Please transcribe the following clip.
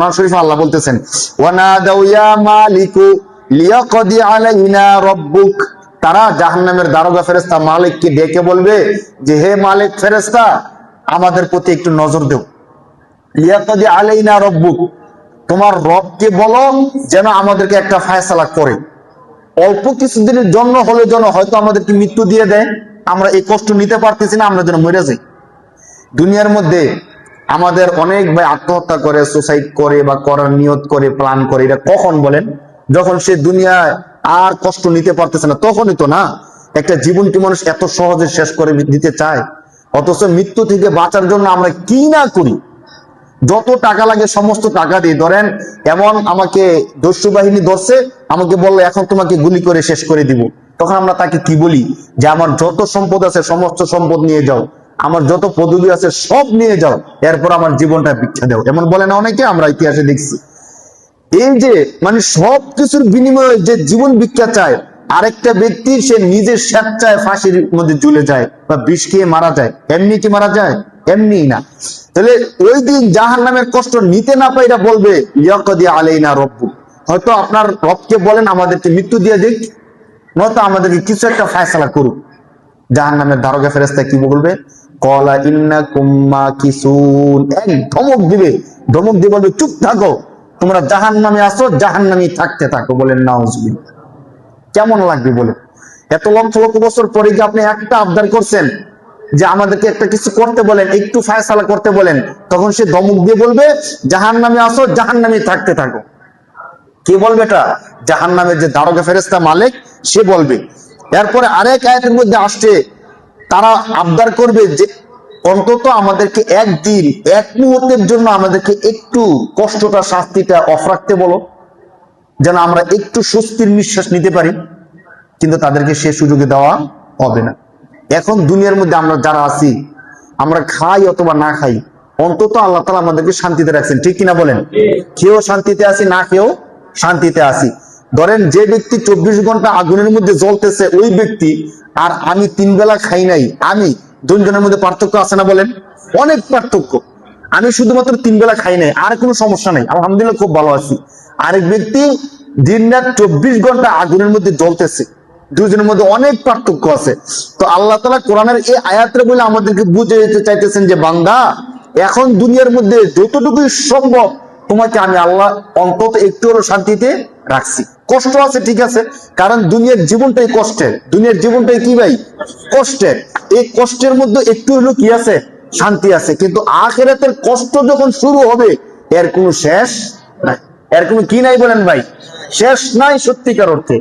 কোরআন শরীফে আল্লাহ বলতেছেন ওয়ানাদাউ ইয়া মালিকু লিয়াকদি আলাইনা রাব্বুক, তারা জাহান্নামের দারোগা ফেরেশতা মালিককে ডেকে বলবে যে হে মালিক ফেরেশতা আমাদের প্রতি একটু নজর দাও। লিয়াকদি আলাইনা রাব্বুক, তোমার রবকে বলো যেন আমাদেরকে একটা ফয়সালা করে, অল্প কিছুদিনের জন্য হলে যেন হয়তো আমাদেরকে মৃত্যু দিয়ে দেয়, আমরা এই কষ্ট নিতে পারতেছি না, আমরা যেন মরে যাই। দুনিয়ার মধ্যে আমাদের অনেক ভাই আত্মহত্যা করে, সুসাইড করে বা করার নিয়ত করে, প্ল্যান করে, এটা কখন বলেন? যখন সে দুনিয়ায় আর কষ্ট নিতে পারতেছে না, তখনই তো না। একটা জীবনকে মানুষ এত সহজে শেষ করে দিতে চায়, অথচ মৃত্যু থেকে বাঁচার জন্য আমরা কি না করি, যত টাকা লাগে সমস্ত টাকা দিয়ে। ধরেন এমন আমাকে দস্যু বাহিনী ধরছে, আমাকে বললো এখন তোমাকে গুলি করে শেষ করে দিব, তখন আমরা তাকে কি বলি যে আমার যত সম্পদ আছে সমস্ত সম্পদ নিয়ে যাও, আমার যত পদবি আছে সব নিয়ে যাও, এরপর আমার জীবনটা ভিক্ষা দাও। এমন বলে না অনেকে, আমরা ইতিহাসে দেখছি। এই যে মানে সব কিছুর বিনিময়ে যে জীবন ভিক্ষা চায়, আরেকটা ব্যক্তি সে নিজের স্বেচ্ছায় ফাঁসির মধ্যে ঝুলে যায় বা বিষ খেয়ে মারা যায়। এমনি কি মারা যায়? এমনি না। তাহলে ওই দিন জাহান্নামের কষ্ট নিতে না পাইরা বলবে ইয়াকদি আলাইনা রাব্বুক, হয়তো আপনার রবকে বলেন আমাদেরকে মৃত্যু দিয়ে দিক, নয়তো আমাদেরকে কিছু একটা ফয়সালা করুক। জাহান্নামের দারোগা ফেরেশতা কি বলবে? ক্বালা ইন্নাকুম মাকিসুন, এক ধমক দিবে, ধমক দিয়ে বলবে চুপ থাকো, তোমরা জাহান্নামে আসো, জাহান্নামে থাকতে থাকো। বলেন নাউজুবিল্লাহ। কেমন লাগবে বলে? এত লক্ষ লক্ষ বছর পরে কি আপনি একটা আবদার করছেন যে আমাদেরকে একটা কিছু করতে বলেন, একটু ফয়সালা করতে বলেন, তখন সে ধমক দিয়ে বলবে জাহান্নামে আসো, জাহান্নামে থাকতে থাকো। কে বলবে এটা? জাহান্নামের যে দারোগা ফেরেশতা মালিক, সে বলবে। এরপরে আরেক আয়াতের মধ্যে আসছে তারা আবদার করবে যে অন্তত আমাদেরকে একদিন এক মুহূর্তের জন্য আমাদেরকে একটু কষ্টটা শাস্তিটা অফ রাখতে বলো, যেন আমরা একটু স্বস্তির নিঃশ্বাস নিতে পারি। কিন্তু তাদেরকে সে সুযোগে দেওয়া হবে না। এখন দুনিয়ার মধ্যে আমরা যারা আছি, আমরা খাই অথবা না খাই, অন্তত আল্লাহ তাআলা আমাদেরকে শান্তিতে রাখছেন, ঠিক কিনা বলেন? খেয়েও শান্তিতে আছি, না খেয়েও শান্তিতে আছি। ধরেন যে ব্যক্তি 24 ঘন্টা আগুনের মধ্যে জ্বলতেছে ওই ব্যক্তি, আর আমি 3 বেলা খাই নাই, আমি দুজনের মধ্যে পার্থক্য আছে না বলেন? অনেক পার্থক্য। আমি শুধুমাত্র 3 বেলা খাই নাই, আর কোনো সমস্যা নাই, আলহামদুলিল্লাহ খুব ভালো আছি। আরেক ব্যক্তি দিন রাত 24 ঘন্টা আগুনের মধ্যে জ্বলতেছে, দুজনের মধ্যে অনেক পার্থক্য আছে। তো আল্লাহ তাআলা কোরআনের এই আয়াতটা বলে আমাদেরকে বুঝিয়ে দিতে চাইতেছেন যে বান্দা, এখন দুনিয়ার মধ্যে যতটুকু সম্ভব তোমাকে আমি আল্লাহ অন্তত একটু হলো শান্তিতে রাখছি। কষ্ট আছে ঠিক আছে, কারণ দুনিয়ার জীবনটাই কষ্টের, দুনিয়ার জীবনটাই কি ভাই? কষ্টের। এই কষ্টের মধ্যে একটু হলো কি আছে? শান্তি আছে। কিন্তু আখিরাতের কষ্ট যখন শুরু হবে এর কোনো শেষ নাই, এর কোনো কি নাই বলেন ভাই? শেষ নাই সত্যিকার অর্থে।